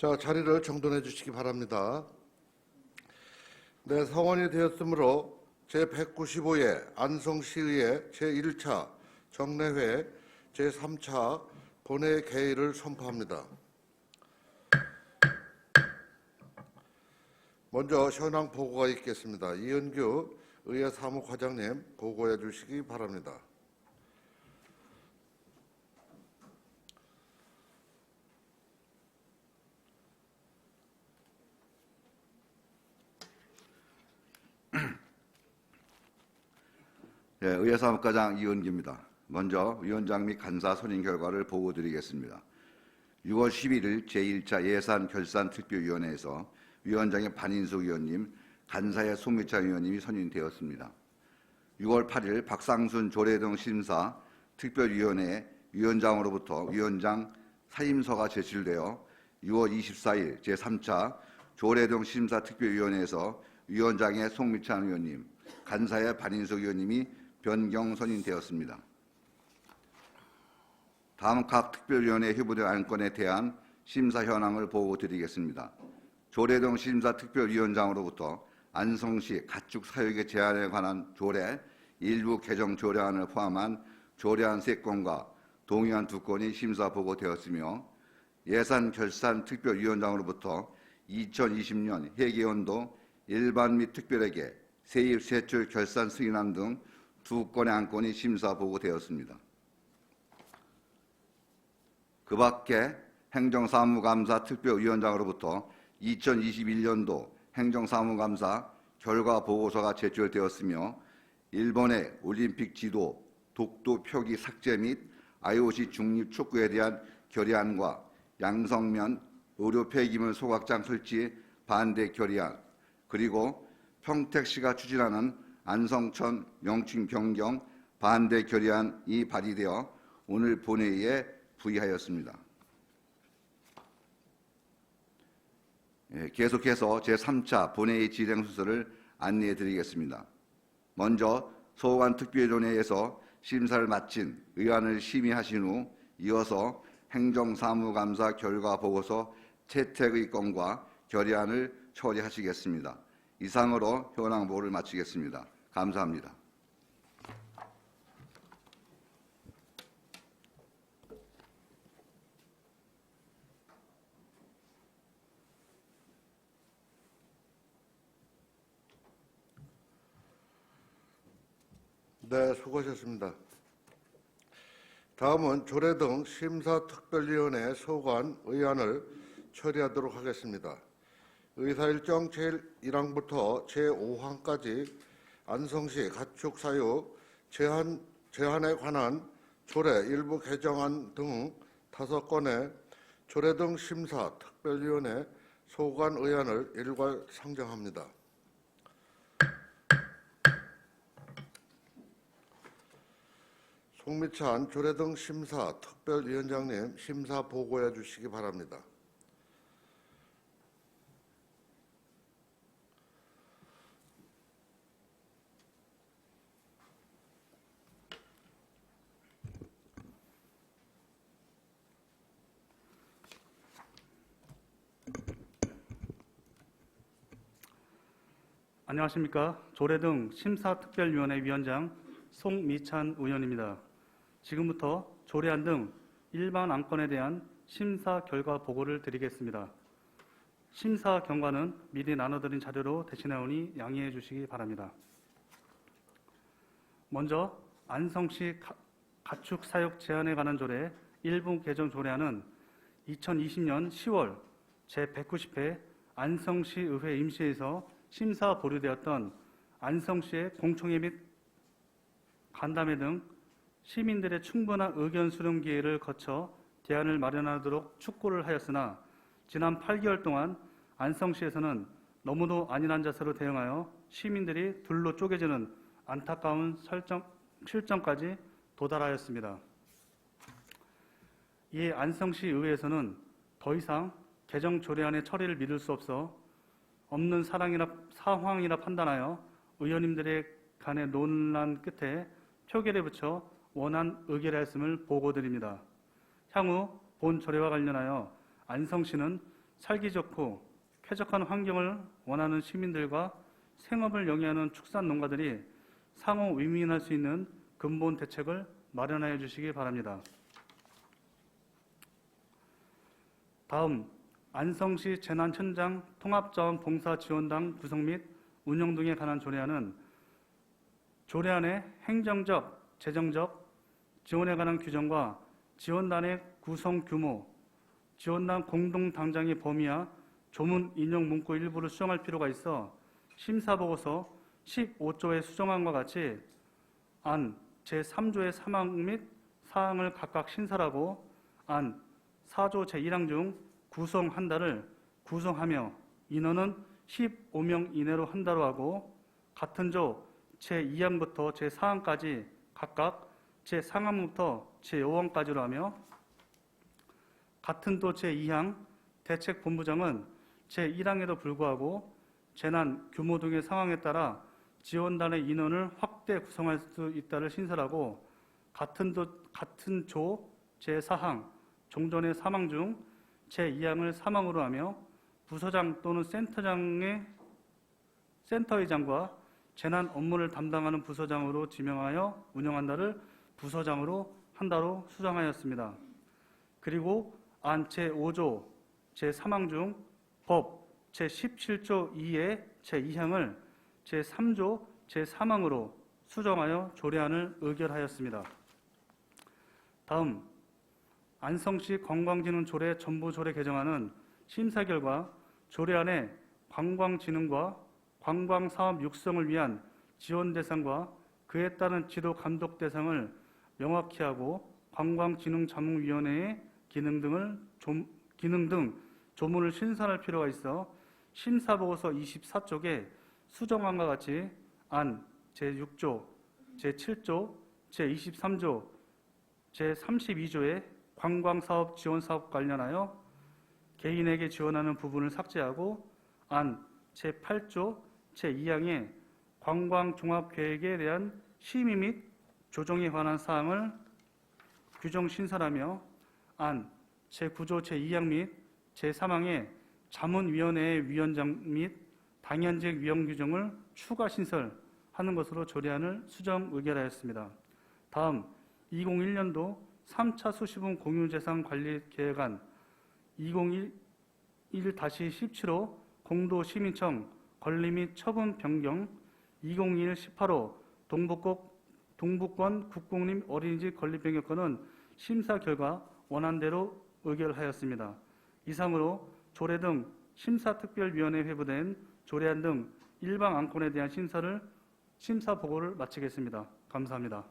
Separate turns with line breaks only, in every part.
자, 자리를 정돈해 주시기 바랍니다. 네, 성원이 되었으므로 제195회 안성시의회 제1차 정례회 제3차 본회의 개의를 선포합니다. 먼저 현황 보고가 있겠습니다. 이은규 의회 사무과장님 보고해 주시기 바랍니다.
네, 의회 사무과장 이은규입니다. 먼저 위원장 및 간사 선임 결과를 보고드리겠습니다. 6월 11일 제1차 예산결산특별위원회에서 위원장의 반인숙 의원님, 간사의 송미찬 의원님이 선임되었습니다. 6월 8일 박상순 조례등 심사 특별위원회 위원장으로부터 위원장 사임서가 제출되어 6월 24일 제3차 조례등 심사 특별위원회에서 위원장의 송미찬 의원님, 간사의 반인숙 의원님이 변경 선임되었습니다. 다음 각 특별위원회 휴부된 안건에 대한 심사 현황을 보고드리겠습니다. 조례등 심사 특별위원장으로부터 안성시 가축 사육의 제한에 관한 조례 일부 개정 조례안을 포함한 조례안 3건과 동의안 2건이 심사 보고되었으며 예산결산특별위원장으로부터 2020년 회계연도 일반 및 특별회계, 세입 세출 결산 승인안 등 2건의 안건이 심사 보고되었습니다. 그 밖에 행정사무감사 특별위원장으로부터 2021년도 행정사무감사 결과 보고서가 제출되었으며 일본의 올림픽 지도, 독도 표기 삭제 및 IOC 중립 촉구에 대한 결의안과 양성면 의료 폐기물 소각장 설치 반대 결의안, 그리고 평택시가 추진하는 안성천 명칭 변경 반대 결의안이 발의되어 오늘 본회의에 부의하였습니다. 계속해서 제3차 본회의 진행 순서를 안내해 드리겠습니다. 먼저 소관특별위원회에서 심사를 마친 의안을 심의하신 후 이어서 행정사무감사 결과 보고서 채택의 건과 결의안을 처리하시겠습니다. 이상으로 현황 보고를 마치겠습니다. 감사합니다.
네, 수고하셨습니다. 다음은 조례등 심사특별위원회 소관 의안을 처리하도록 하겠습니다. 의사일정 제1항부터 제5항까지 안성시 가축사육 제한에 관한 조례 일부 개정안 등 5건의 조례등 심사특별위원회 소관 의안을 일괄 상정합니다. 송미찬 조례등 심사 특별위원장님 심사 보고해 주시기 바랍니다.
안녕하십니까. 조례등 심사특별위원회 위원장 송미찬 의원입니다. 지금부터 조례안 등 일반 안건에 대한 심사 결과 보고를 드리겠습니다. 심사 경과는 미리 나눠드린 자료로 대신하오니 양해해 주시기 바랍니다. 먼저 안성시 가축 사육 제한에 관한 조례 일부 개정 조례안은 2020년 10월 제190회 안성시의회 임시회에서 심사 보류되었던 안성시의 공청회 및 간담회 등 시민들의 충분한 의견 수렴 기회를 거쳐 대안을 마련하도록 축구를 하였으나 지난 8개월 동안 안성시에서는 너무도 안일한 자세로 대응하여 시민들이 둘로 쪼개지는 안타까운 실정까지 도달하였습니다. 이에 안성시 의회에서는 더 이상 개정 조례안의 처리를 믿을 수 없어 없는 상황이라 판단하여 의원님들의 간의 논란 끝에 표결에 붙여 원안 의결하였음을 보고드립니다. 향후 본 조례와 관련하여 안성시는 살기 좋고 쾌적한 환경을 원하는 시민들과 생업을 영위하는 축산 농가들이 상호 윈윈할 수 있는 근본 대책을 마련하여 주시기 바랍니다. 다음, 안성시 재난 현장 통합자원봉사지원단 구성 및 운영 등에 관한 조례안은 조례안의 행정적, 재정적 지원에 관한 규정과 지원단의 구성 규모, 지원단 공동당장의 범위와 조문 인용 문구 일부를 수정할 필요가 있어 심사보고서 15조의 수정안과 같이 안 제3조의 사항 및 사항을 각각 신설하고 안 4조 제1항 중 구성 한 달을 구성하며 인원은 15명 이내로 한다로 하고 같은 조 제2항부터 제4항까지 각각 제3항부터 제5항까지로 하며 같은 도 제2항 대책본부장은 제1항에도 불구하고 재난 규모 등의 상황에 따라 지원단의 인원을 확대 구성할 수 있다를 신설하고 같은 조 제4항 종전의 3항 중 제2항을 3항으로 하며 부서장 또는 센터의장과 재난 업무를 담당하는 부서장으로 지명하여 운영한다를 부서장으로 한다로 수정하였습니다. 그리고 안 제5조 제3항 중 법 제17조 2의 제2항을 제3조 제3항으로 수정하여 조례안을 의결하였습니다. 다음, 안성시 관광진흥조례 전부조례 개정안은 심사 결과 조례안에 관광진흥과 관광사업 육성을 위한 지원 대상과 그에 따른 지도 감독 대상을 명확히 하고 관광진흥자문위원회의 기능 등 조문을 신설할 필요가 있어 심사보고서 24쪽에 수정안과 같이 안 제6조, 제7조, 제23조, 제32조의 관광사업 지원사업 관련하여 개인에게 지원하는 부분을 삭제하고 안 제8조, 제2항의 관광종합계획에 대한 심의 및 조정에 관한 사항을 규정 신설하며 안 제9조 제2항 및 제3항의 자문위원회의 위원장 및 당연직 위원 규정을 추가 신설하는 것으로 조례안을 수정 의결하였습니다. 다음 2001년도 3차 수시분 공유재산 관리 계획안 2021-17호 공도시민청 권리 및 처분 변경 2021-18호 동북권 국공립 어린이집 건립 변경권은 심사 결과 원안대로 의결하였습니다. 이상으로 조례 등 심사특별위원회에 회부된 조례안 등 일방 안건에 대한 심사 보고를 마치겠습니다. 감사합니다.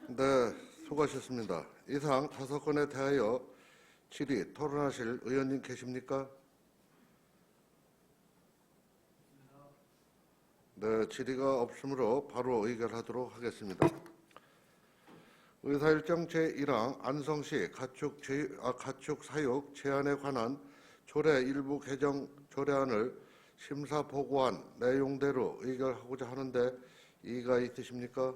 네, 수고하셨습니다. 이상 5건에 대하여 질의, 토론하실 의원님 계십니까? 네, 질의가 없으므로 바로 의결하도록 하겠습니다. 의사일정 제1항 안성시 가축 사육 제한에 관한 조례 일부 개정 조례안을 심사 보고한 내용대로 의결하고자 하는데 이의가 있으십니까?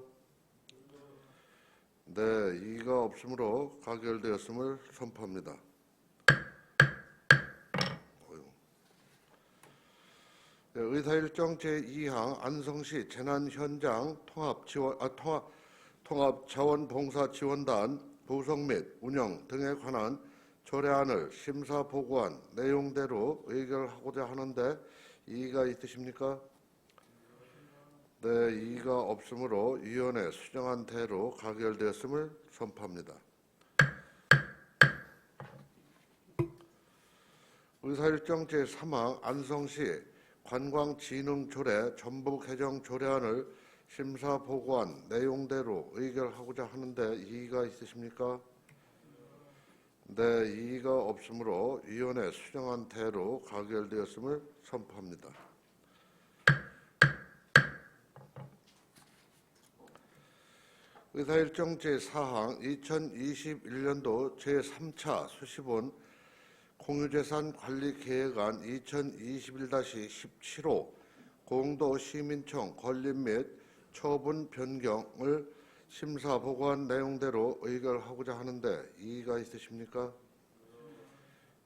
네, 이의가 없으므로 가결되었음을 선포합니다. 네, 의사일정 제2항 안성시 재난현장 통합자원봉사지원단 구성 및 운영 등에 관한 조례안을 심사 보고한 내용대로 의결하고자 하는데 이의가 있으십니까? 네, 이의가 없으므로 위원회 수정한 대로 가결되었음을 선포합니다. 의사일정 제3항 안성시 관광진흥조례 전부 개정 조례안을 심사 보고한 내용대로 의결하고자 하는데 이의가 있으십니까? 네, 이의가 없으므로 위원회 수정한 대로 가결되었음을 선포합니다. 의사일정 제4항 2021년도 제3차 수시본 공유재산 관리 계획안 2021-17호 공도 시민청 건립 및 처분 변경을 심사 보고한 내용대로 의결하고자 하는데 이의가 있으십니까?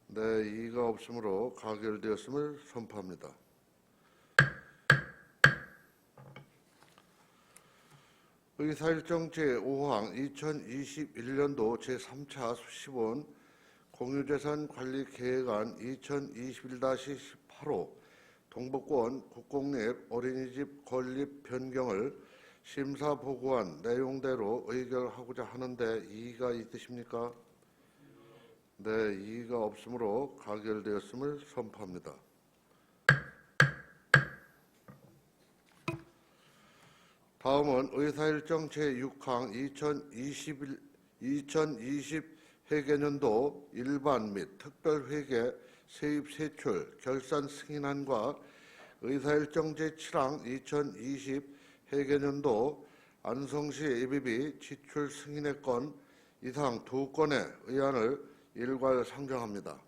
네, 이의가 없으므로 가결되었음을 선포합니다. 의사일정 제5항 2021년도 제3차 수시본 공유재산 관리 계획안 2021-18호 동북권 국공립 어린이집 건립 변경을 심사 보고한 내용대로 의결하고자 하는데 이의가 있으십니까? 네, 이의가 없으므로 가결되었음을 선포합니다. 다음은 의사일정 제6항 2020 회계년도 일반 및 특별회계 세입 세출 결산 승인안과 의사일정 제7항 2020 회계년도 안성시 예비비 지출 승인의 건 이상 2건의 의안을 일괄 상정합니다.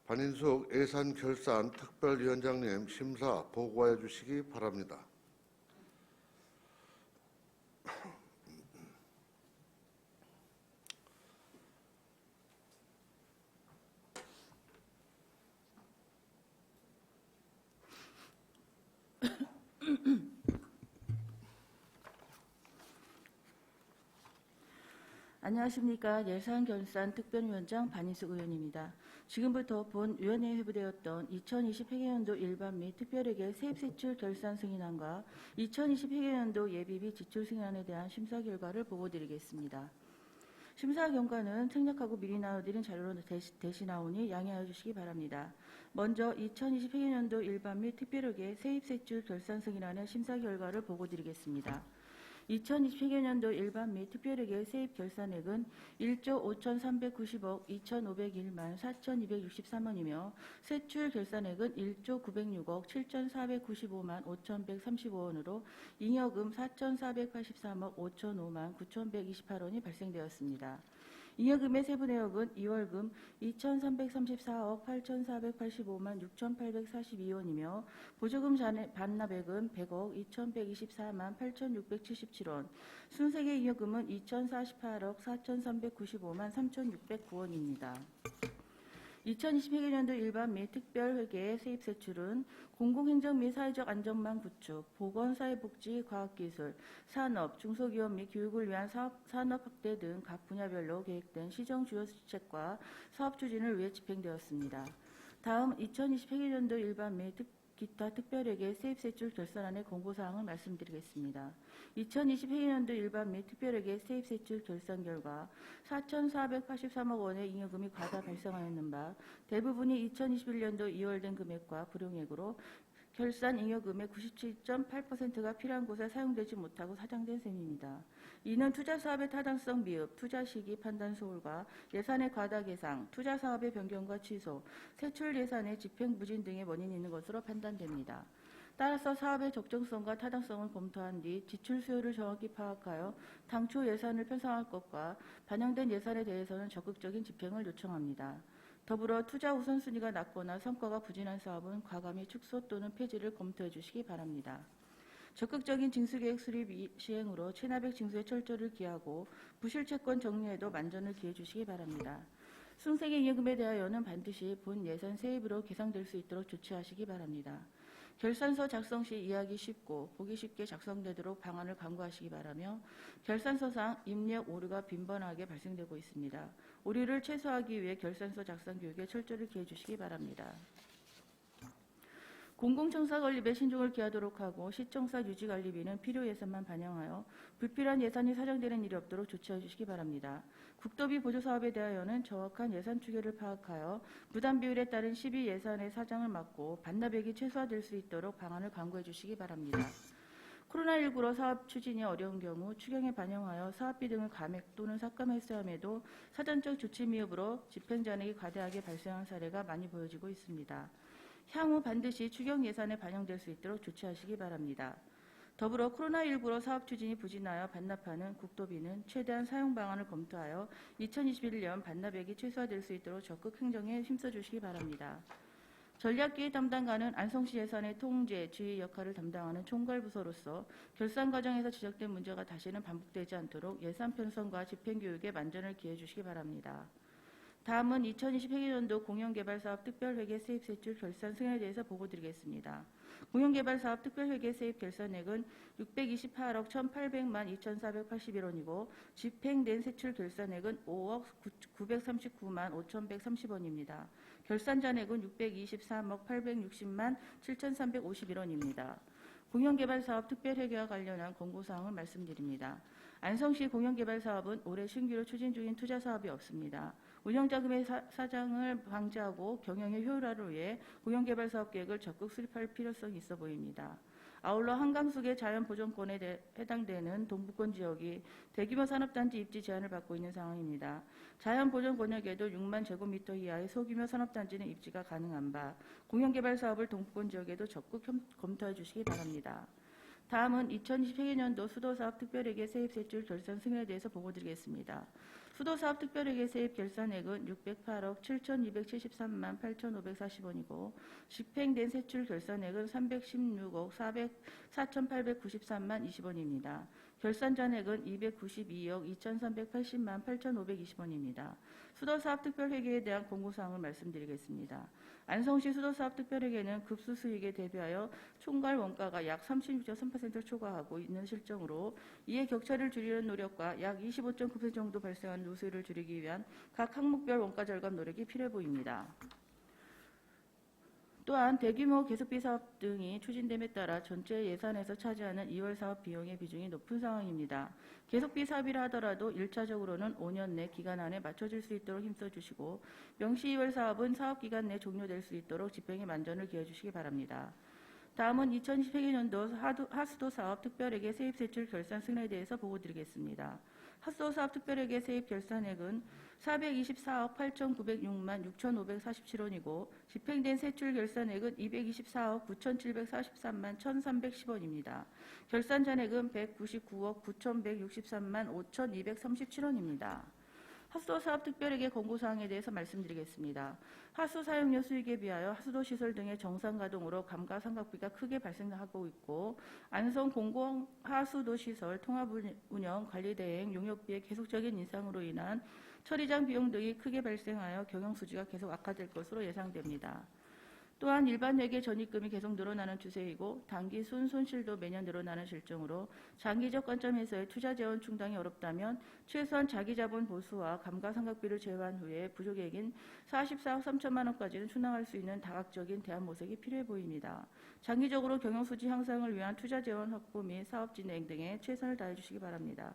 반인숙 예산결산특별위원장님 심사 보고해 주시기 바랍니다.
안녕하십니까. 예산결산특별위원장 반인숙 의원입니다. 지금부터 본 위원회에 회부되었던 2020 회계연도 일반 및 특별회계 세입세출 결산 승인안과 2020 회계연도 예비비 지출 승인안에 대한 심사 결과를 보고드리겠습니다. 심사 결과는 생략하고 미리 나눠드린 자료로 대신 나오니 양해하여 주시기 바랍니다. 먼저 2020 회계연도 일반 및 특별회계 세입세출 결산 승인안의 심사 결과를 보고드리겠습니다. 2020 회계년도 일반 및 특별회계 세입 결산액은 1조 5,390억 2,501만 4,263원이며 세출 결산액은 1조 906억 7,495만 5,135원으로 잉여금 4,483억 5,005만 9,128원이 발생되었습니다. 잉여금의 세부 내역은 2월금 2,334억 8,485만 6,842원이며 보조금 반납액은 100억 2,124만 8,677원, 순세계 잉여금은 2,048억 4,395만 3,609원입니다. 2020 회계년도 일반 및 특별회계 세입세출은 공공행정 및 사회적 안전망 구축, 보건사회복지, 과학기술, 산업, 중소기업 및 교육을 위한 산업 확대 등 각 분야별로 계획된 시정 주요 정책과 사업 추진을 위해 집행되었습니다. 다음 2020 회계년도 일반 및 기타 특별회계 세입세출 결산안의 공고사항을 말씀드리겠습니다. 2020 회계년도 일반 및 특별회계 세입세출 결산 결과 4,483억 원의 잉여금이 과다 발생하였는 바 대부분이 2021년도 2월 된 금액과 불용액으로 결산 잉여금의 97.8%가 필요한 곳에 사용되지 못하고 사장된 셈입니다. 이는 투자사업의 타당성 미흡, 투자시기 판단 소홀과 예산의 과다 계상, 투자사업의 변경과 취소, 세출 예산의 집행 부진 등의 원인이 있는 것으로 판단됩니다. 따라서 사업의 적정성과 타당성을 검토한 뒤 지출 수요를 정확히 파악하여 당초 예산을 편성할 것과 반영된 예산에 대해서는 적극적인 집행을 요청합니다. 더불어 투자 우선순위가 낮거나 성과가 부진한 사업은 과감히 축소 또는 폐지를 검토해 주시기 바랍니다. 적극적인 징수계획 수립 시행으로 체납액 징수의 철저를 기하고 부실채권 정리에도 만전을 기해 주시기 바랍니다. 순세계 잉여금에 대하여는 반드시 본 예산 세입으로 계상될 수 있도록 조치하시기 바랍니다. 결산서 작성 시 이해하기 쉽고 보기 쉽게 작성되도록 방안을 강구하시기 바라며 결산서상 입력 오류가 빈번하게 발생되고 있습니다. 오류를 최소화하기 위해 결산서 작성 교육에 철저를 기해 주시기 바랍니다. 공공청사 건립에 신중을 기하도록 하고 시청사 유지 관리비는 필요 예산만 반영하여 불필요한 예산이 사정되는 일이 없도록 조치해 주시기 바랍니다. 국도비 보조 사업에 대하여는 정확한 예산 추계를 파악하여 부담 비율에 따른 시비 예산의 사정을 막고 반납액이 최소화될 수 있도록 방안을 강구해 주시기 바랍니다. 코로나19로 사업 추진이 어려운 경우 추경에 반영하여 사업비 등을 감액 또는 삭감했어야 함에도 사전적 조치 미흡으로 집행잔액이 과다하게 발생한 사례가 많이 보여지고 있습니다. 향후 반드시 추경 예산에 반영될 수 있도록 조치하시기 바랍니다. 더불어 코로나19로 사업 추진이 부진하여 반납하는 국도비는 최대한 사용 방안을 검토하여 2021년 반납액이 최소화될 수 있도록 적극 행정에 힘써주시기 바랍니다. 전략기획 담당관은 안성시 예산의 통제, 지휘 역할을 담당하는 총괄부서로서 결산 과정에서 지적된 문제가 다시는 반복되지 않도록 예산 편성과 집행교육에 만전을 기해 주시기 바랍니다. 다음은 2020 회계연도 공영개발사업 특별회계 세입세출 결산 승인에 대해서 보고드리겠습니다. 공영개발사업 특별회계 세입 결산액은 628억 1,800만 2,481원이고 집행된 세출 결산액은 5억 939만 5,130원입니다. 결산 잔액은 623억 860만 7,351원입니다. 공영개발사업 특별회계와 관련한 공고사항을 말씀드립니다. 안성시 공영개발사업은 올해 신규로 추진 중인 투자사업이 없습니다. 운영자금의 사장을 방지하고 경영의 효율화를 위해 공영개발사업 계획을 적극 수립할 필요성이 있어 보입니다. 아울러 한강수계 자연보존권에 해당되는 동부권 지역이 대규모 산업단지 입지 제한을 받고 있는 상황입니다. 자연보존 권역에도 6만 제곱미터 이하의 소규모 산업단지는 입지가 가능한 바 공영개발사업을 동부권 지역에도 적극 검토해 주시기 바랍니다. 다음은 2020 회계연도 수도사업 특별회계 세입세출 결산 승인에 대해서 보고드리겠습니다. 수도사업 특별회계 세입 결산액은 608억 7,273만 8,540원이고 집행된 세출 결산액은 316억 4,893만 20원입니다. 결산 잔액은 292억 2,380만 8,520원입니다. 수도사업 특별회계에 대한 공고사항을 말씀드리겠습니다. 안성시 수도사업 특별회계는 급수 수익에 대비하여 총괄 원가가 약 36.3%를 초과하고 있는 실정으로 이에 격차를 줄이는 노력과 약 25.9% 정도 발생한 누수율을 줄이기 위한 각 항목별 원가 절감 노력이 필요해 보입니다. 또한 대규모 계속비 사업 등이 추진됨에 따라 전체 예산에서 차지하는 2월 사업 비용의 비중이 높은 상황입니다. 계속비 사업이라 하더라도 1차적으로는 5년 내 기간 안에 맞춰질 수 있도록 힘써주시고 명시 2월 사업은 사업 기간 내 종료될 수 있도록 집행에 만전을 기해 주시기 바랍니다. 다음은 2020 회계연도 하수도 사업 특별회계 세입세출 결산 승인에 대해서 보고드리겠습니다. 하수도 사업 특별회계 세입 결산액은 424억 8,906만 6,547원이고 집행된 세출 결산액은 224억 9,743만 1,310원입니다. 결산 잔액은 199억 9,163만 5,237원입니다. 하수도 사업 특별회계 공고사항에 대해서 말씀드리겠습니다. 하수 사용료 수익에 비하여 하수도 시설 등의 정상 가동으로 감가상각비가 크게 발생하고 있고 안성 공공 하수도 시설 통합 운영 관리 대행 용역비의 계속적인 인상으로 인한 처리장 비용 등이 크게 발생하여 경영 수지가 계속 악화될 것으로 예상됩니다. 또한 일반 회계 전입금이 계속 늘어나는 추세이고 단기 손실도 매년 늘어나는 실정으로 장기적 관점에서의 투자 재원 충당이 어렵다면 최소한 자기자본 보수와 감가상각비를 제외한 후에 부족액인 44억 3천만 원까지는 충당할 수 있는 다각적인 대안 모색이 필요해 보입니다. 장기적으로 경영 수지 향상을 위한 투자 재원 확보 및 사업 진행 등에 최선을 다해 주시기 바랍니다.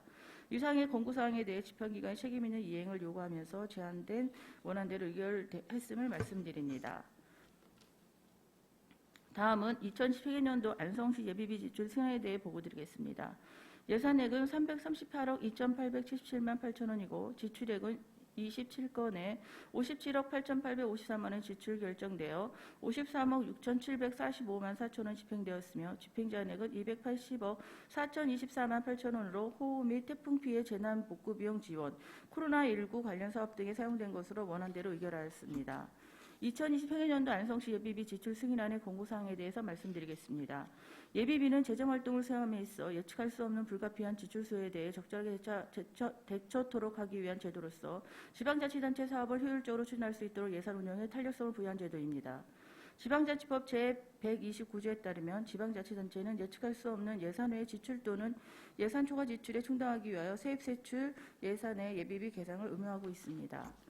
이상의 공고사항에 대해 집행기관의 책임 있는 이행을 요구하면서 제한된 원안대로 의결했음을 말씀드립니다. 다음은 2010 회계연도 안성시 예비비 지출 승인에 대해 보고드리겠습니다. 예산액은 338억 2,877만 8천원이고 지출액은 27건에 57억 8,853만 원 지출 결정되어 53억 6,745만 4천원 집행되었으며 집행잔액은 280억 4,024만 8천원으로 호우 및 태풍 피해 재난 복구 비용 지원, 코로나19 관련 사업 등에 사용된 것으로 원안대로 의결하였습니다. 2020 회계연도 안성시 예비비 지출 승인안의 공고사항에 대해서 말씀드리겠습니다. 예비비는 재정활동을 수행함에 있어 예측할 수 없는 불가피한 지출 수요에 대해 적절하게 대처토록 하기 위한 제도로서 지방자치단체 사업을 효율적으로 추진할 수 있도록 예산 운영에 탄력성을 부여한 제도입니다. 지방자치법 제129조에 따르면 지방자치단체는 예측할 수 없는 예산 외의 지출 또는 예산 초과 지출에 충당하기 위하여 세입세출 예산의 예비비 계상을 의무화하고 있습니다.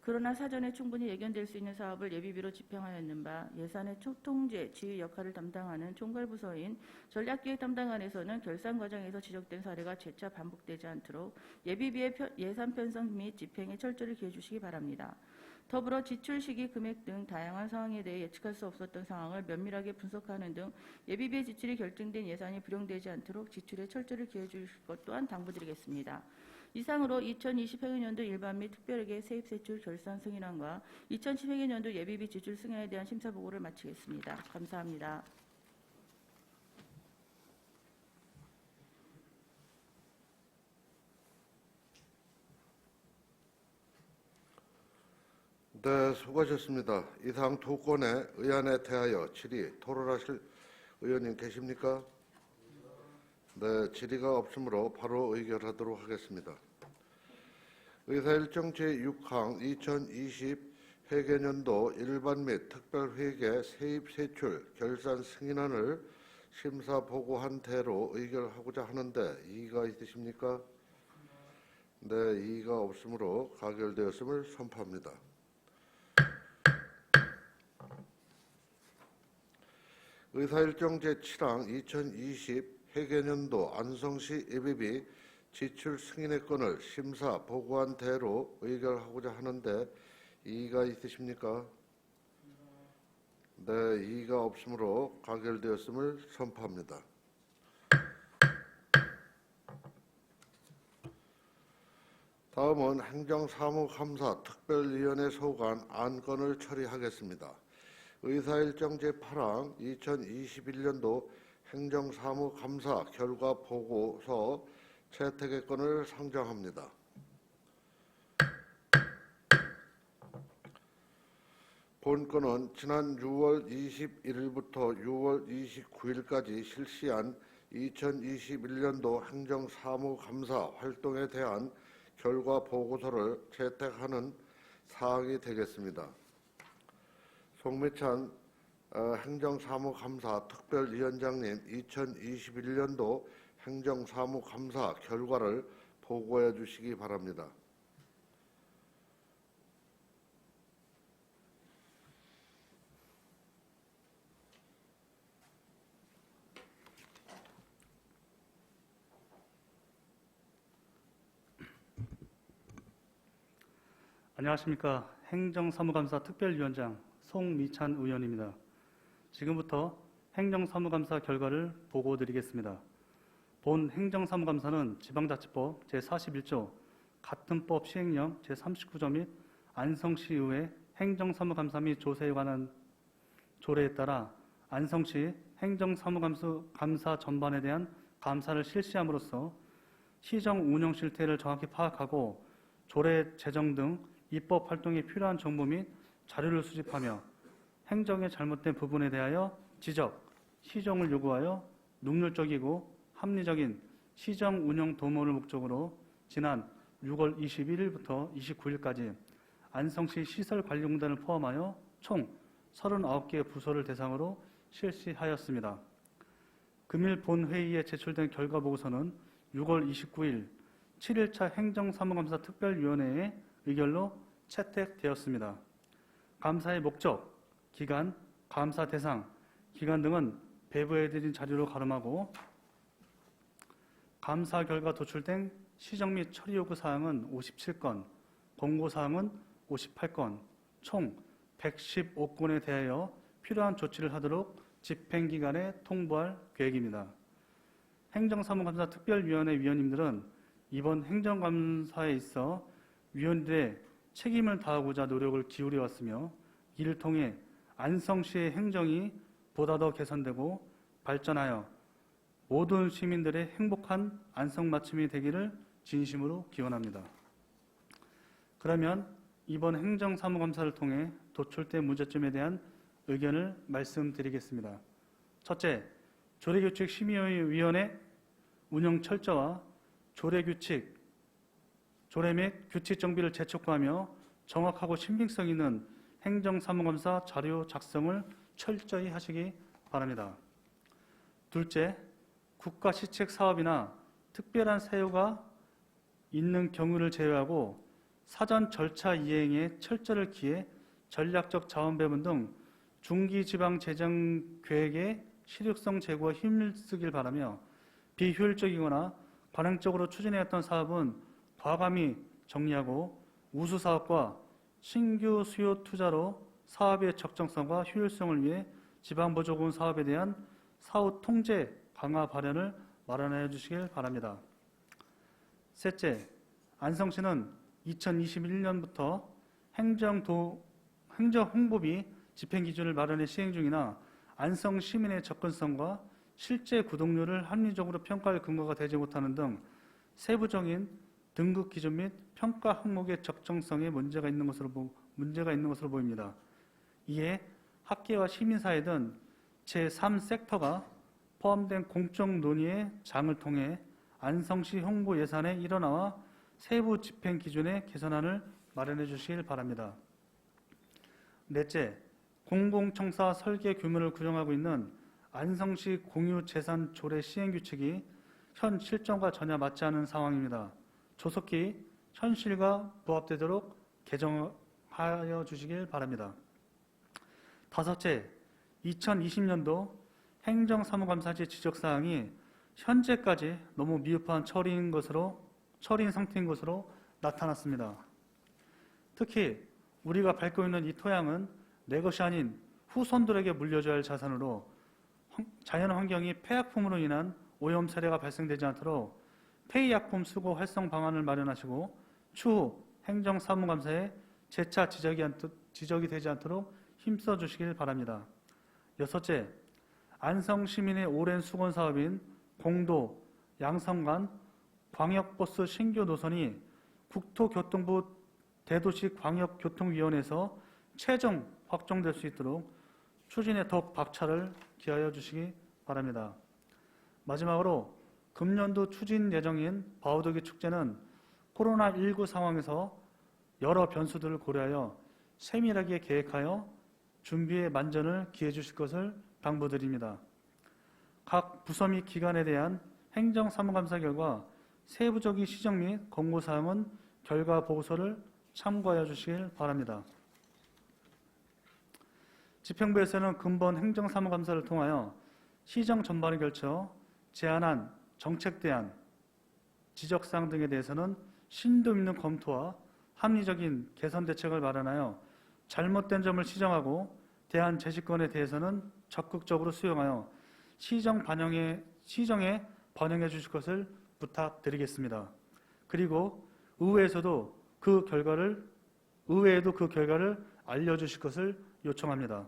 그러나 사전에 충분히 예견될 수 있는 사업을 예비비로 집행하였는 바 예산의 총통제, 지휘 역할을 담당하는 총괄부서인 전략기획 담당관에서는 결산 과정에서 지적된 사례가 재차 반복되지 않도록 예비비의 예산 편성 및 집행에 철저히 기해 주시기 바랍니다. 더불어 지출 시기, 금액 등 다양한 상황에 대해 예측할 수 없었던 상황을 면밀하게 분석하는 등 예비비의 지출이 결정된 예산이 불용되지 않도록 지출에 철저히 기해 주실 것 또한 당부드리겠습니다. 이상으로 2020 회계연도 일반 및 특별회계 세입세출 결산 승인안과 2010 회계연도 예비비 지출 승인에 대한 심사 보고를 마치겠습니다. 감사합니다.
네, 수고하셨습니다. 이상 두 건의 의안에 대하여 질의 토론하실 의원님 계십니까? 네, 질의가 없으므로 바로 의결하도록 하겠습니다. 의사일정 제6항 2020 회계년도 일반 및 특별회계 세입 세출 결산 승인안을 심사 보고한 대로 의결하고자 하는데 이의가 있으십니까? 네, 이의가 없으므로 가결되었음을 선포합니다. 의사일정 제7항 2020 회계년도 안성시 예비비 지출 승인의 건을 심사 보고한 대로 의결하고자 하는데 이의가 있으십니까? 네, 이의가 없으므로 가결되었음을 선포합니다. 다음은 행정사무감사 특별위원회 소관 안건을 처리하겠습니다. 의사일정 제8항 2021년도 행정사무감사 결과 보고서 채택의 건을 상정합니다. 본 건은 지난 6월 21일부터 6월 29일까지 실시한 2021년도 행정사무감사 활동에 대한 결과 보고서를 채택하는 사항이 되겠습니다. 송미찬 행정사무감사 특별위원장님 2021년도 행정사무감사 결과를 보고해 주시기 바랍니다.
안녕하십니까. 행정사무감사 특별위원장 송미찬 의원입니다. 지금부터 행정사무감사 결과를 보고드리겠습니다. 본 행정사무감사는 지방자치법 제41조 같은 법 시행령 제39조 및 안성시의회 행정사무감사 및 조세에 관한 조례에 따라 안성시 행정사무감사 전반에 대한 감사를 실시함으로써 시정 운영 실태를 정확히 파악하고 조례 제정 등 입법 활동에 필요한 정보 및 자료를 수집하며 행정의 잘못된 부분에 대하여 지적, 시정을 요구하여 능률적이고 합리적인 시정 운영 도모를 목적으로 지난 6월 21일부터 29일까지 안성시 시설관리공단을 포함하여 총 39개 부서를 대상으로 실시하였습니다. 금일 본 회의에 제출된 결과 보고서는 6월 29일 7일차 행정사무감사 특별위원회의 의결로 채택되었습니다. 감사의 목적, 기간, 감사 대상, 기간 등은 배부해드린 자료로 가름하고 감사 결과 도출된 시정 및 처리 요구 사항은 57건, 권고 사항은 58건, 총 115건에 대하여 필요한 조치를 하도록 집행기관에 통보할 계획입니다. 행정사무감사 특별위원회 위원님들은 이번 행정감사에 있어 위원들의 책임을 다하고자 노력을 기울여 왔으며 이를 통해 안성시의 행정이 보다 더 개선되고 발전하여 모든 시민들의 행복한 안성맞춤이 되기를 진심으로 기원합니다. 그러면 이번 행정사무감사를 통해 도출된 문제점에 대한 의견을 말씀드리겠습니다. 첫째, 조례규칙심의위원회 운영 철저와 조례 및 규칙 정비를 재촉구하며 정확하고 신빙성 있는 행정사무감사 자료 작성을 철저히 하시기 바랍니다. 둘째, 국가시책 사업이나 특별한 사유가 있는 경우를 제외하고 사전 절차 이행에 철저를 기해 전략적 자원 배분 등 중기지방 재정 계획의 실효성 제고에 힘쓰길 바라며 비효율적이거나 관행적으로 추진해왔던 사업은 과감히 정리하고 우수 사업과 신규 수요 투자로 사업의 적정성과 효율성을 위해 지방보조금 사업에 대한 사후 통제 강화 발현을 마련해 주시길 바랍니다. 셋째, 안성시는 2021년부터 행정 홍보비 집행기준을 마련해 시행 중이나 안성 시민의 접근성과 실제 구독률을 합리적으로 평가할 근거가 되지 못하는 등 세부적인 등급 기준 및 평가 항목의 적정성에 문제가 있는 것으로 문제가 있는 것으로 보입니다. 이에 학계와 시민사회 등 제3섹터가 포함된 공적 논의의 장을 통해 안성시 홍보 예산의 일원화와 세부 집행 기준의 개선안을 마련해 주시길 바랍니다. 넷째, 공공청사 설계 규모를 규정하고 있는 안성시 공유재산 조례 시행 규칙이 현 실정과 전혀 맞지 않은 상황입니다. 조속히 현실과 부합되도록 개정하여 주시길 바랍니다. 다섯째, 2020년도 행정사무감사지 지적사항이 현재까지 너무 미흡한 처리인 상태인 것으로 나타났습니다. 특히 우리가 밟고 있는 이 토양은 내 것이 아닌 후손들에게 물려줘야 할 자산으로 자연환경이 폐약품으로 인한 오염 사례가 발생되지 않도록 폐의약품 수거 활성 방안을 마련하시고 추후 행정사무감사에 재차 지적이 되지 않도록 힘써 주시길 바랍니다. 여섯째, 안성 시민의 오랜 수건 사업인 공도, 양성간, 광역버스 신규 노선이 국토교통부 대도시 광역교통위원회에서 최종 확정될 수 있도록 추진에 더욱 박차를 기하여 주시기 바랍니다. 마지막으로 금년도 추진 예정인 바우더기 축제는 코로나19 상황에서 여러 변수들을 고려하여 세밀하게 계획하여 준비에 만전을 기해 주실 것을 당부드립니다. 각 부서 및 기관에 대한 행정사무감사 결과 세부적인 시정 및 권고사항은 결과 보고서를 참고하여 주시길 바랍니다. 집행부에서는 근본 행정사무감사를 통하여 시정 전반에 걸쳐 제안안, 정책대안, 지적사항 등에 대해서는 심도 있는 검토와 합리적인 개선 대책을 마련하여 잘못된 점을 시정하고 대안 제시권에 대해서는 적극적으로 수용하여 시정에 반영해 주실 것을 부탁드리겠습니다. 그리고 의회에도 그 결과를 알려주실 것을 요청합니다.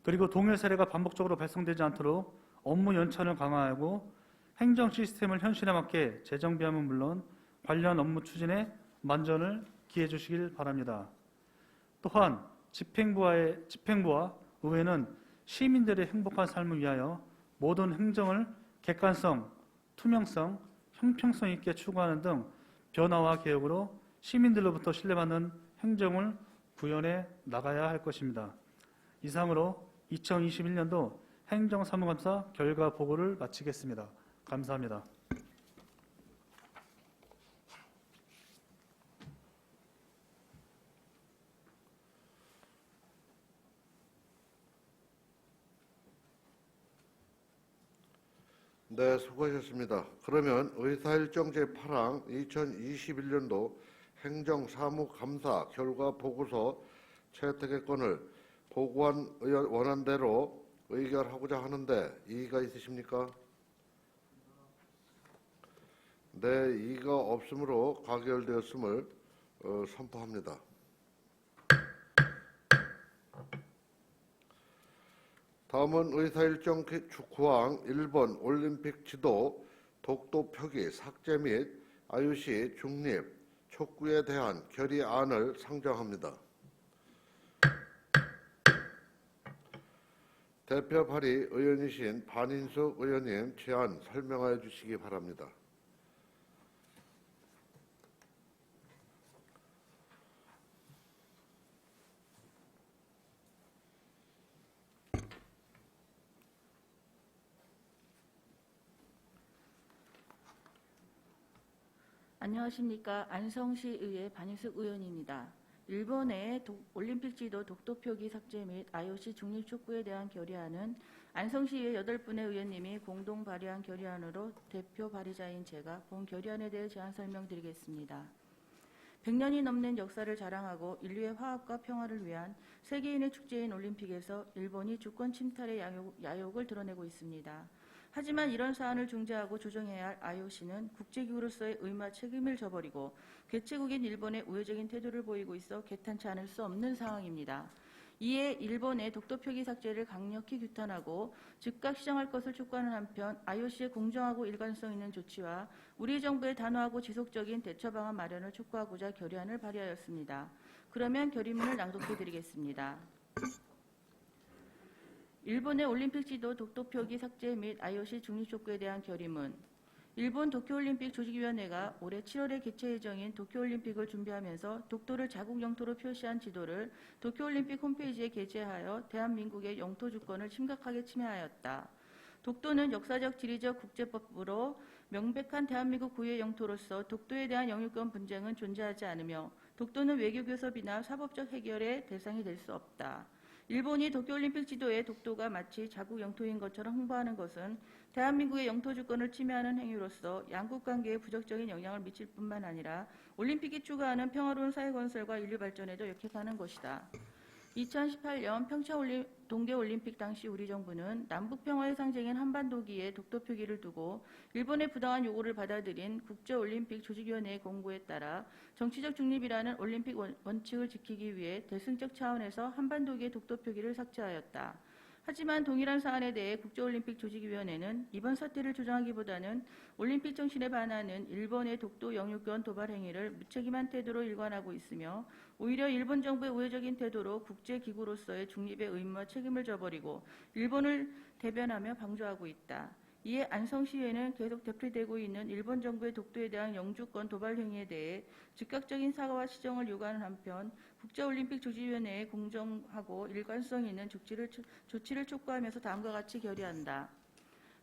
그리고 동일 사례가 반복적으로 발생되지 않도록 업무 연차를 강화하고 행정 시스템을 현실에 맞게 재정비하면 물론 관련 업무 추진에 만전을 기해 주시길 바랍니다. 또한 집행부와 의회는 시민들의 행복한 삶을 위하여 모든 행정을 객관성, 투명성, 형평성 있게 추구하는 등 변화와 개혁으로 시민들로부터 신뢰받는 행정을 구현해 나가야 할 것입니다. 이상으로 2021년도 행정사무감사 결과 보고를 마치겠습니다. 감사합니다.
네, 수고하셨습니다. 그러면 의사일정 제8항 2021년도 행정사무감사 결과 보고서 채택의 건을 보고한 원안대로 의결하고자 하는데 이의가 있으십니까? 네, 이의가 없으므로 가결되었음을 선포합니다. 다음은 의사일정 주9항 1번 올림픽 지도 독도 표기 삭제 및 IOC 중립 촉구에 대한 결의안을 상정합니다. 대표 발의 의원이신 반인숙 의원님 제안 설명하여 주시기 바랍니다.
안녕하십니까. 안성시의회 반인숙 의원입니다. 일본의 올림픽 지도 독도 표기 삭제 및 IOC 중립 촉구에 대한 결의안은 안성시의회 8분의 의원님이 공동 발의한 결의안으로 대표 발의자인 제가 본 결의안에 대해 제안 설명드리겠습니다. 100년이 넘는 역사를 자랑하고 인류의 화합과 평화를 위한 세계인의 축제인 올림픽에서 일본이 주권 침탈의 야욕을 드러내고 있습니다. 하지만 이런 사안을 중재하고 조정해야 할 IOC는 국제기구로서의 의무와 책임을 저버리고 개최국인 일본의 우회적인 태도를 보이고 있어 개탄치 않을 수 없는 상황입니다. 이에 일본의 독도 표기 삭제를 강력히 규탄하고 즉각 시정할 것을 촉구하는 한편 IOC의 공정하고 일관성 있는 조치와 우리 정부의 단호하고 지속적인 대처 방안 마련을 촉구하고자 결의안을 발의하였습니다. 그러면 결의문을 낭독해 드리겠습니다. 일본의 올림픽 지도 독도 표기 삭제 및 IOC 중립 촉구에 대한 결의문. 일본 도쿄올림픽 조직위원회가 올해 7월에 개최 예정인 도쿄올림픽을 준비하면서 독도를 자국 영토로 표시한 지도를 도쿄올림픽 홈페이지에 게재하여 대한민국의 영토 주권을 심각하게 침해하였다. 독도는 역사적, 지리적, 국제법으로 명백한 대한민국 고유의 영토로서 독도에 대한 영유권 분쟁은 존재하지 않으며 독도는 외교 교섭이나 사법적 해결의 대상이 될 수 없다. 일본이 도쿄올림픽 지도에 독도가 마치 자국 영토인 것처럼 홍보하는 것은 대한민국의 영토 주권을 침해하는 행위로서 양국 관계에 부정적인 영향을 미칠 뿐만 아니라 올림픽이 추구하는 평화로운 사회 건설과 인류 발전에도 역행하는 것이다. 2018년 평창 동계올림픽 당시 우리 정부는 남북 평화의 상징인 한반도기에 독도 표기를 두고 일본의 부당한 요구를 받아들인 국제올림픽 조직위원회의 공고에 따라 정치적 중립이라는 올림픽 원칙을 지키기 위해 대승적 차원에서 한반도기의 독도 표기를 삭제하였다. 하지만 동일한 사안에 대해 국제올림픽 조직위원회는 이번 사태를 조정하기보다는 올림픽 정신에 반하는 일본의 독도 영유권 도발 행위를 무책임한 태도로 일관하고 있으며 오히려 일본 정부의 우회적인 태도로 국제기구로서의 중립의 의무와 책임을 저버리고 일본을 대변하며 방조하고 있다. 이에 안성시의회는 계속 되풀이되고 있는 일본 정부의 독도에 대한 영주권 도발 행위에 대해 즉각적인 사과와 시정을 요구하는 한편 국제올림픽 조직위원회의 공정하고 일관성 있는 조치를 촉구하면서 다음과 같이 결의한다.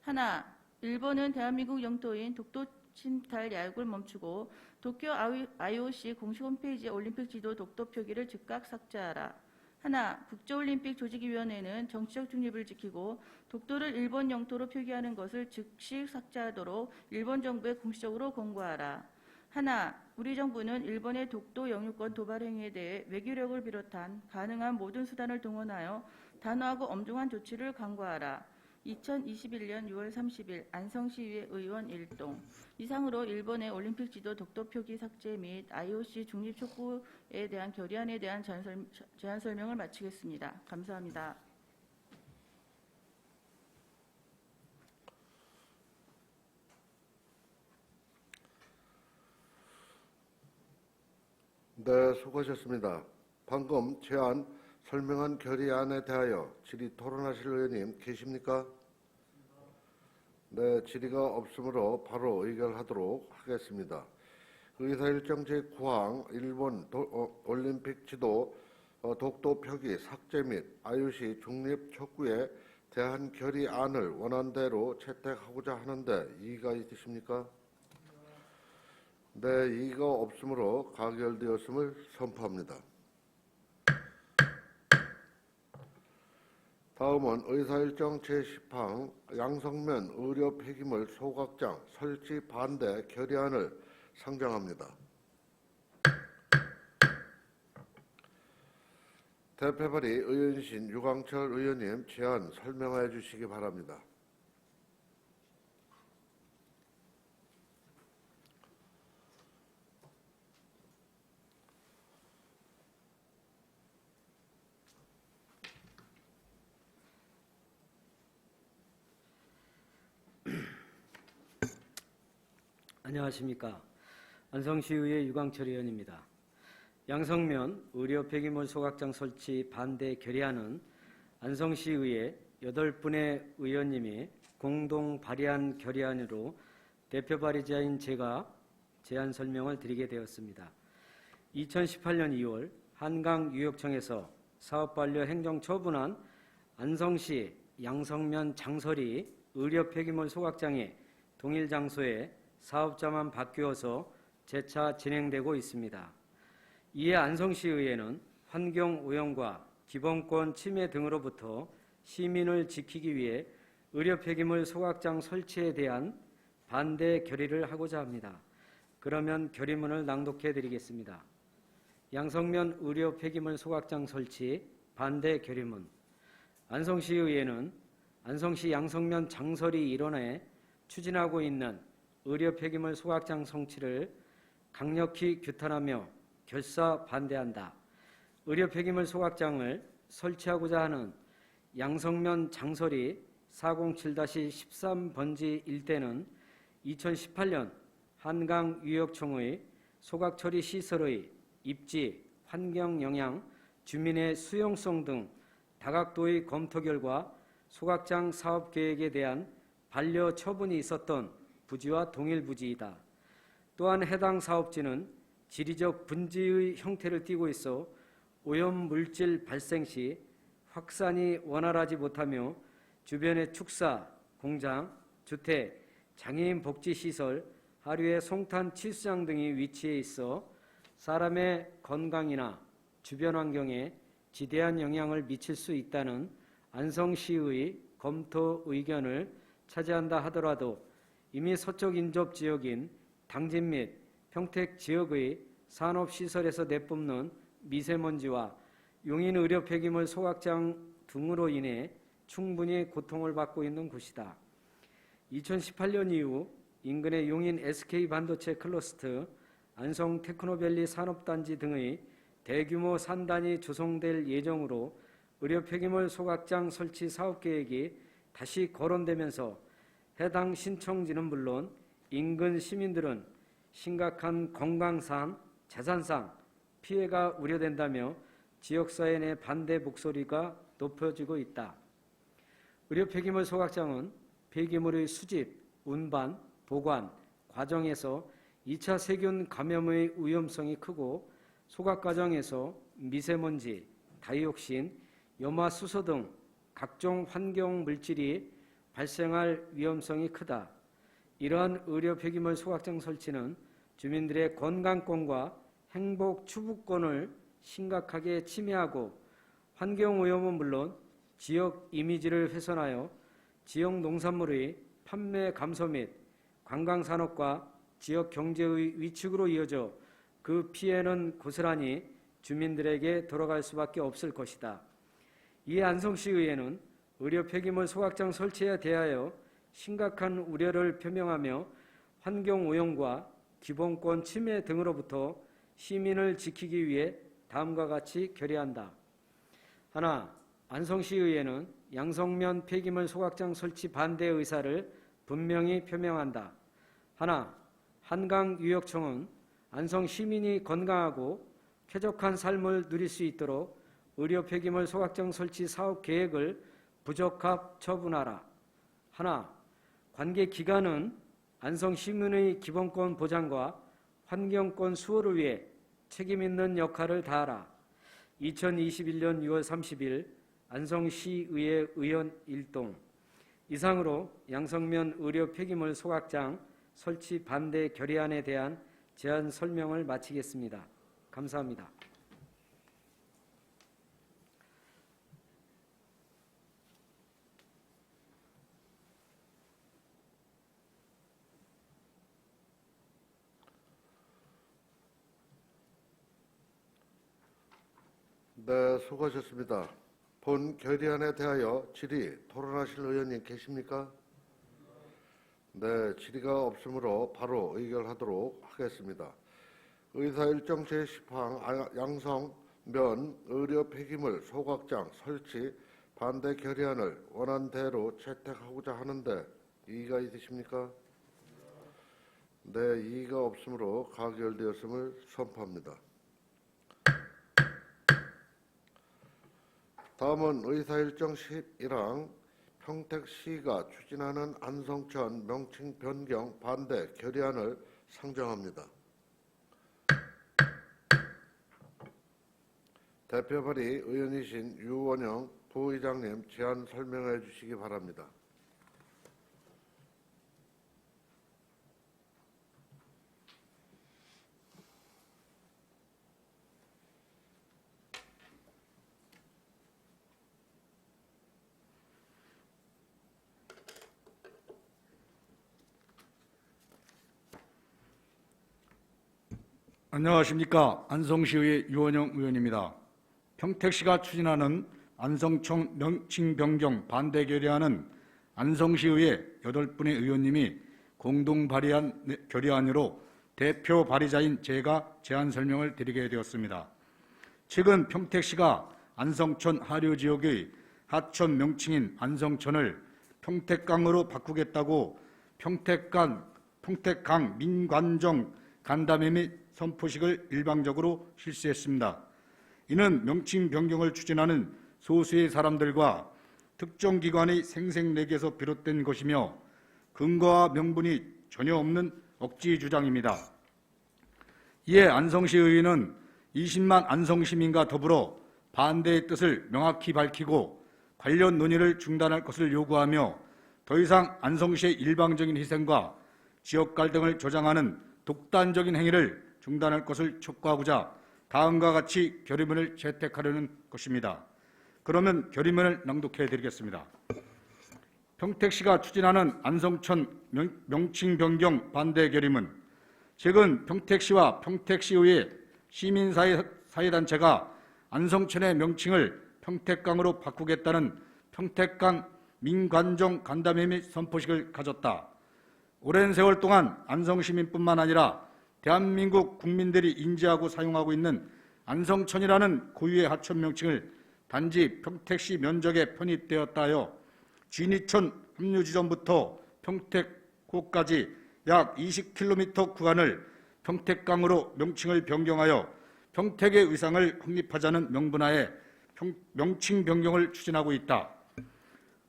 하나, 일본은 대한민국 영토인 독도 침탈 야욕을 멈추고 도쿄 IOC 공식 홈페이지에 올림픽 지도 독도 표기를 즉각 삭제하라. 하나, 국제올림픽 조직위원회는 정치적 중립을 지키고 독도를 일본 영토로 표기하는 것을 즉시 삭제하도록 일본 정부에 공식적으로 권고하라. 하나, 우리 정부는 일본의 독도 영유권 도발 행위에 대해 외교력을 비롯한 가능한 모든 수단을 동원하여 단호하고 엄중한 조치를 강구하라. 2021년 6월 30일 안성시의회 의원 1동. 이상으로 일본의 올림픽 지도 독도 표기 삭제 및 IOC 중립 촉구에 대한 결의안에 대한 제안 설명을 마치겠습니다. 감사합니다.
네, 수고하셨습니다. 방금 제안 설명한 결의안에 대하여 질의 토론하실 의원님 계십니까? 네, 질의가 없으므로 바로 의결하도록 하겠습니다. 의사일정 제9항 일본 올림픽 지도 독도 표기 삭제 및 IOC 중립 촉구에 대한 결의안을 원안대로 채택하고자 하는데 이의가 있으십니까? 네, 이의가 없으므로 가결되었음을 선포합니다. 다음은 의사일정 제10항 양성면 의료 폐기물 소각장 설치 반대 결의안을 상정합니다. 대표 발의 의원이신 유광철 의원님 제안 설명해 주시기 바랍니다.
안녕하십니까. 안성시의회 유광철 의원입니다. 양성면 의료 폐기물 소각장 설치 반대 결의안은 안성시의회 8분의 의원님이 공동 발의한 결의안으로 대표 발의자인 제가 제안 설명을 드리게 되었습니다. 2018년 2월 한강유역청에서 사업반려 행정 처분한 안성시 양성면 장설이 의료 폐기물 소각장이 동일 장소에 사업자만 바뀌어서 재차 진행되고 있습니다. 이에 안성시의회는 환경오염과 기본권 침해 등으로부터 시민을 지키기 위해 의료 폐기물 소각장 설치에 대한 반대 결의를 하고자 합니다. 그러면 결의문을 낭독해 드리겠습니다. 양성면 의료 폐기물 소각장 설치 반대 결의문. 안성시의회는 안성시 양성면 장설이 일원에 추진하고 있는 의료 폐기물 소각장 설치를 강력히 규탄하며 결사 반대한다. 의료 폐기물 소각장을 설치하고자 하는 양성면 장설이 407-13번지 일대는 2018년 한강유역청의 소각처리 시설의 입지, 환경영향, 주민의 수용성 등 다각도의 검토 결과 소각장 사업계획에 대한 반려 처분이 있었던 부지와 동일 부지이다. 또한 해당 사업지는 지리적 분지의 형태를 띠고 있어 오염물질 발생 시 확산이 원활하지 못하며 주변의 축사, 공장, 주택, 장애인 복지시설, 하류의 송탄 치수장 등이 위치해 있어 사람의 건강이나 주변 환경에 지대한 영향을 미칠 수 있다는 안성시의 검토 의견을 차지한다 하더라도 이미 서쪽 인접 지역인 당진 및 평택 지역의 산업시설에서 내뿜는 미세먼지와 용인 의료 폐기물 소각장 등으로 인해 충분히 고통을 받고 있는 곳이다. 2018년 이후 인근의 용인 SK 반도체 클러스터, 안성 테크노밸리 산업단지 등의 대규모 산단이 조성될 예정으로 의료 폐기물 소각장 설치 사업 계획이 다시 거론되면서 해당 신청지는 물론 인근 시민들은 심각한 건강상, 재산상 피해가 우려된다며 지역사회 내 반대 목소리가 높아지고 있다. 의료 폐기물 소각장은 폐기물의 수집, 운반, 보관, 과정에서 2차 세균 감염의 위험성이 크고 소각 과정에서 미세먼지, 다이옥신, 염화수소 등 각종 환경 물질이 발생할 위험성이 크다. 이러한 의료 폐기물 소각장 설치는 주민들의 건강권과 행복 추구권을 심각하게 침해하고 환경오염은 물론 지역 이미지를 훼손하여 지역 농산물의 판매 감소 및 관광산업과 지역 경제의 위축으로 이어져 그 피해는 고스란히 주민들에게 돌아갈 수밖에 없을 것이다. 이에 안성시의회는 의료 폐기물 소각장 설치에 대하여 심각한 우려를 표명하며 환경오염과 기본권 침해 등으로부터 시민을 지키기 위해 다음과 같이 결의한다. 하나, 안성시의회는 양성면 폐기물 소각장 설치 반대 의사를 분명히 표명한다. 하나, 한강유역청은 안성 시민이 건강하고 쾌적한 삶을 누릴 수 있도록 의료 폐기물 소각장 설치 사업 계획을 부적합 처분하라. 하나, 관계 기관은 안성 시민의 기본권 보장과 환경권 수호를 위해 책임 있는 역할을 다하라. 2021년 6월 30일 안성시의회 의원 1동. 이상으로 양성면 의료 폐기물 소각장 설치 반대 결의안에 대한 제안 설명을 마치겠습니다. 감사합니다.
네, 수고하셨습니다. 본 결의안에 대하여 질의 토론하실 의원님 계십니까? 네, 질의가 없으므로 바로 의결하도록 하겠습니다. 의사일정 제10항 양성면 의료 폐기물 소각장 설치 반대 결의안을 원안대로 채택하고자 하는데 이의가 있으십니까? 네, 이의가 없으므로 가결되었음을 선포합니다. 다음은 의사일정 11항 평택시가 추진하는 안성천 명칭 변경 반대 결의안을 상정합니다. 대표 발의 의원이신 유원영 부의장님 제안 설명해 주시기 바랍니다.
안녕하십니까. 안성시의 유원영 의원입니다. 평택시가 추진하는 안성청 명칭 변경 반대 결의안은 안성시의회 8분의 의원님이 공동 발의한 결의안으로 대표 발의자인 제가 제안 설명을 드리게 되었습니다. 최근 평택시가 안성천 하류 지역의 하천 명칭인 안성천을 평택강으로 바꾸겠다고 평택강 민관정 간담회 및 선포식을 일방적으로 실시했습니다. 이는 명칭 변경을 추진하는 소수의 사람들과 특정 기관의 생색내기에서 비롯된 것이며 근거와 명분이 전혀 없는 억지 주장입니다. 이에 안성시 의회는 20만 안성시민과 더불어 반대의 뜻을 명확히 밝히고 관련 논의를 중단할 것을 요구하며 더 이상 안성시의 일방적인 희생과 지역 갈등을 조장하는 독단적인 행위를 중단할 것을 촉구하고자 다음과 같이 결의문을 채택하려는 것입니다. 그러면 결의문을 낭독해 드리겠습니다. 평택시가 추진하는 안성천 명칭 변경 반대 결의문. 최근 평택시와 평택시의회 시민사회단체가 안성천의 명칭을 평택강으로 바꾸겠다는 평택강 민관정 간담회 및 선포식을 가졌다. 오랜 세월 동안 안성시민뿐만 아니라 대한민국 국민들이 인지하고 사용하고 있는 안성천이라는 고유의 하천 명칭을 단지 평택시 면적에 편입되었다 하여 진이천 합류 지점부터 평택호까지 약 20km 구간을 평택강으로 명칭을 변경하여 평택의 위상을 확립하자는 명분하에 명칭 변경을 추진하고 있다.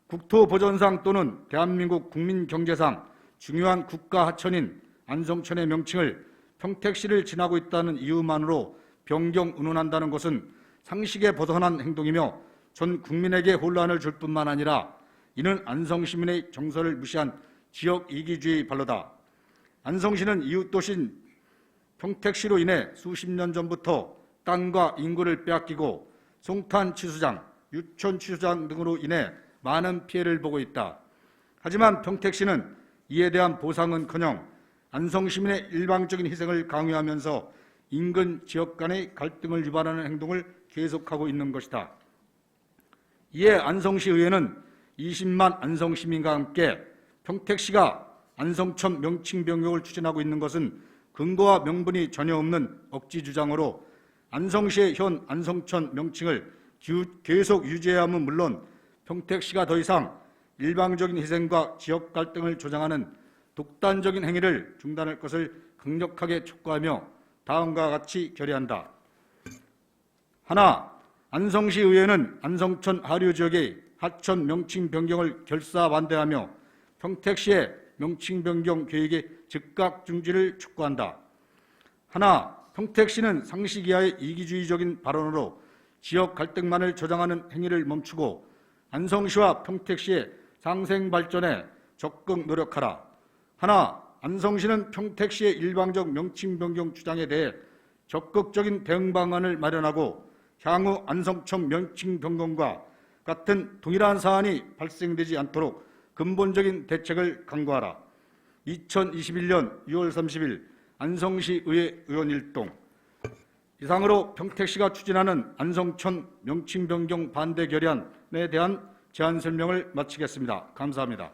국토보전상 또는 대한민국 국민경제상 중요한 국가 하천인 안성천의 명칭을 평택시를 지나고 있다는 이유만으로 변경 운운한다는 것은 상식에 벗어난 행동이며 전 국민에게 혼란을 줄 뿐만 아니라 이는 안성시민의 정서를 무시한 지역 이기주의 발로다. 안성시는 이웃도시인 평택시로 인해 수십 년 전부터 땅과 인구를 빼앗기고 송탄 취수장, 유천 취수장 등으로 인해 많은 피해를 보고 있다. 하지만 평택시는 이에 대한 보상은커녕 안성시민의 일방적인 희생을 강요하면서 인근 지역 간의 갈등을 유발하는 행동을 계속하고 있는 것이다. 이에 안성시의회는 20만 안성시민과 함께 평택시가 안성천 명칭 변경을 추진하고 있는 것은 근거와 명분이 전혀 없는 억지 주장으로 안성시의 현 안성천 명칭을 계속 유지해야 함은 물론 평택시가 더 이상 일방적인 희생과 지역 갈등을 조장하는 독단적인 행위를 중단할 것을 강력하게 촉구하며 다음과 같이 결의한다. 하나, 안성시의회는 안성천 하류 지역의 하천 명칭 변경을 결사 반대하며 평택시의 명칭 변경 계획의 즉각 중지를 촉구한다. 하나, 평택시는 상식 이하의 이기주의적인 발언으로 지역 갈등만을 조장하는 행위를 멈추고 안성시와 평택시의 상생 발전에 적극 노력하라. 하나, 안성시는 평택시의 일방적 명칭 변경 주장에 대해 적극적인 대응 방안을 마련하고 향후 안성천 명칭 변경과 같은 동일한 사안이 발생되지 않도록 근본적인 대책을 강구하라. 2021년 6월 30일 안성시의회 의원 일동. 이상으로 평택시가 추진하는 안성천 명칭 변경 반대 결의안에 대한 제안 설명을 마치겠습니다. 감사합니다.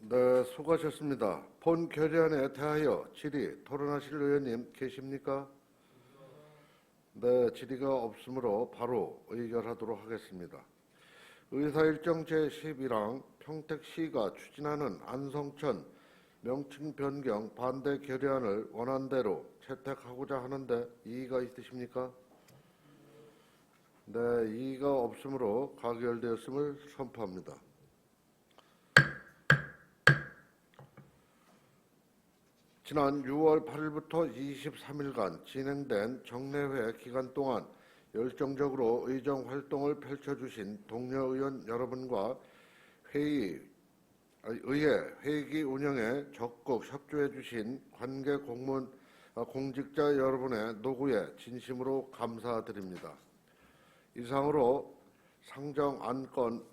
네, 수고하셨습니다. 본 결의안에 대하여 질의 토론하실 의원님 계십니까? 네, 질의가 없으므로 바로 의결하도록 하겠습니다. 의사일정 제11항 평택시가 추진하는 안성천 명칭 변경 반대 결의안을 원안대로 채택하고자 하는데 이의가 있으십니까? 네, 이의가 없으므로 가결되었음을 선포합니다. 지난 6월 8일부터 23일간 진행된 정례회 기간 동안 열정적으로 의정 활동을 펼쳐주신 동료 의원 여러분과 의회 회기 운영에 적극 협조해 주신 관계 공직자 여러분의 노고에 진심으로 감사드립니다. 이상으로 상정 안건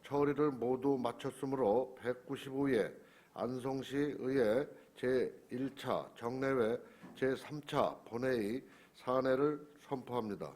처리를 모두 마쳤으므로 195회 안성시의회 제1차 정례회 제3차 본회의 사내를 선포합니다.